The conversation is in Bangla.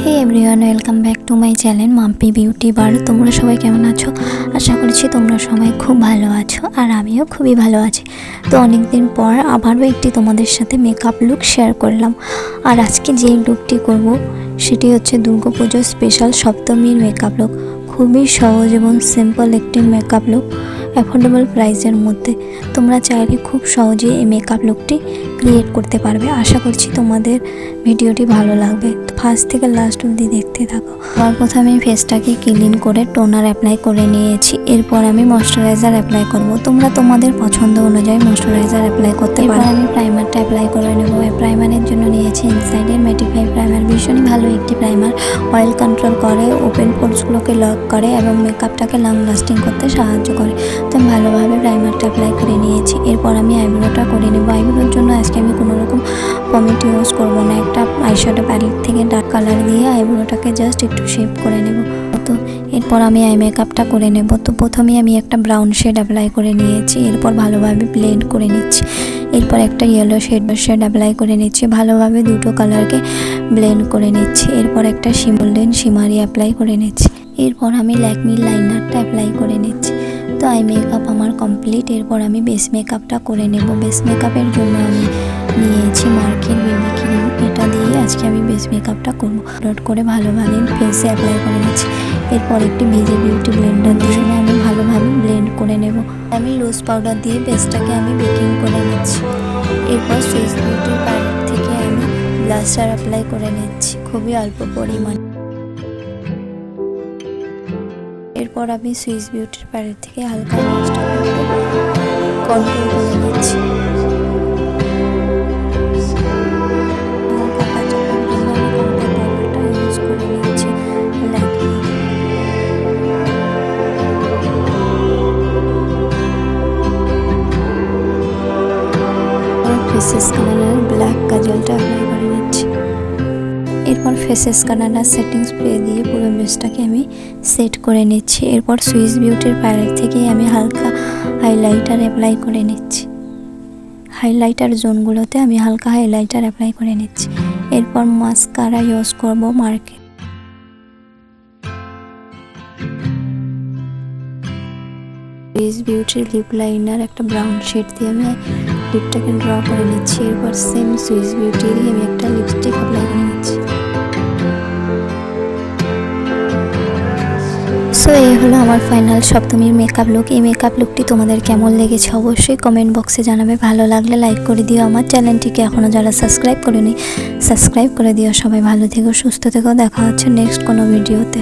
Hey everyone, welcome back to my channel mampibeautybar। তোমরা সবাই কেমন আছো? আশা করছি তোমরা সবাই খুব ভালো আছো, আর আমিও খুবই ভালো আছি। তো অনেক দিন পর আবারও একটি তোমাদের সাথে মেকআপ লুক শেয়ার করলাম। আর আজকে যে লুকটি করব সেটি হচ্ছে দুর্গাপুজো স্পেশাল সপ্তমীর মেকআপ লুক। খুবই সহজ এবং সিম্পল একটি মেকআপ লুক, অ্যাফোর্ডেবল প্রাইসের মধ্যে। তোমরা চাইলে খুব সহজেই এই মেকআপ লুকটি ক্রিয়েট করতে পারবে। আশা করছি তোমাদের ভিডিওটি ভালো লাগবে, ফার্স্ট থেকে লাস্ট অবধি দেখতে থাকো। আর প্রথমে ফেসটাকে ক্লিন করে টোনার অ্যাপ্লাই করে নিয়েছি। এরপর আমি ময়শ্চারাইজার অ্যাপ্লাই করব। তোমরা তোমাদের পছন্দ অনুযায়ী ময়শ্চারাইজার অ্যাপ্লাই করতে পারো। আমি প্রাইমারটা অ্যাপ্লাই করে নেব। প্রাইমারের জন্য নিয়েছি ইনসাইডের ম্যাটিফাই প্রাইমার। ভীষণই ভালো একটি প্রাইমার, অয়েল কন্ট্রোল করে, ওপেন পোর্সগুলোকে লক করে এবং মেকআপটাকে লং লাস্টিং করতে সাহায্য করে। তো আমি ভালোভাবে প্রাইমারটা অ্যাপ্লাই করে নিয়েছি। এরপর আমি আইব্রোটা করে নেব। আইব্রোর জন্য আজকে আমি কোনো রকম পমেট ইউজ করবো না। একটা আইশ্যাডো প্যালেট থেকে ডার্ক কালার দিয়ে আইব্রোটাকে জাস্ট একটু শেপ করে নেব। তো এরপর আমি আই মেকআপটা করে নেব। তো প্রথমে আমি একটা ব্রাউন শেড অ্যাপ্লাই করে নিয়েছি। এরপর ভালোভাবে ব্লেন্ড করে নিচ্ছি। এরপর একটা ইয়েলো শেড অ্যাপ্লাই করে নিচ্ছি। ভালোভাবে দুটো কালারকে ব্লেন্ড করে নিচ্ছি। এরপর একটা শিমারি অ্যাপ্লাই করে নিচ্ছি। এরপর আমি ল্যাকমি লাইনারটা অ্যাপ্লাই করে নিচ্ছি। তো আই মেকআপ আমার কমপ্লিট। এরপর আমি বেস মেকআপটা করে নেব। বেস মেকআপের জন্য আমি নিয়েছি মার্কের বেবি ক্রিম। এটা দিয়ে আজকে আমি বেস মেকআপটা করবো। ডট করে ভালোভাবে ফেসে অ্যাপ্লাই করে নিচ্ছি। এরপর একটি ভিজে বিউটি ব্লেন্ডার দিয়ে আমি ভালোভাবে ব্লেন্ড করে নেব। আমি লুজ পাউডার দিয়ে বেসটাকে আমি বেকিং করে নিচ্ছি। এরপর সুইস বিউটির প্যালেট থেকে আমি ব্লাশার অ্যাপ্লাই করে নিচ্ছি, খুবই অল্প পরিমাণ। এরপর আমি সুইস বিউটির প্যালেট থেকে হালকা ব্লাশটাকে কন্ট্রোল করে নিচ্ছি। ফেসেস কানাডার ব্ল্যাক কাজলটা অ্যাপ্লাই করে নিচ্ছি। এরপর ফেসেস কানাডার সেটিং স্প্রে দিয়ে পুরো বেসটাকে আমি সেট করে নিচ্ছি। এরপর সুইস বিউটির প্যালেট থেকে আমি হালকা হাইলাইটার অ্যাপ্লাই করে নিচ্ছি। হাইলাইটার জোনগুলোতে আমি হালকা হাইলাইটার অ্যাপ্লাই করে নিচ্ছি। এরপর মাস্কারা ইউজ করব মার্কের। সুইস বিউটির লিপ লাইনার একটা ব্রাউন শেড দিয়ে আমি লিপটাকে ড্র করে নিচ্ছি। এরপর সেম সুইস বিউটিরই আমি একটা লিপস্টিক অ্যাপ্লাই করে নিচ্ছি। সো এই হলো আমার ফাইনাল সপ্তমীর মেকআপ লুক। এই মেকআপ লুকটি তোমাদের কেমন লেগেছে অবশ্যই কমেন্ট বক্সে জানাবে। ভালো লাগলে লাইক করে দিও। আমার চ্যানেলটিকে এখনও যারা সাবস্ক্রাইব করেনি সাবস্ক্রাইব করে দিও। সবাই ভালো থেকো, সুস্থ থেকো। দেখা হচ্ছে নেক্সট কোনো ভিডিওতে।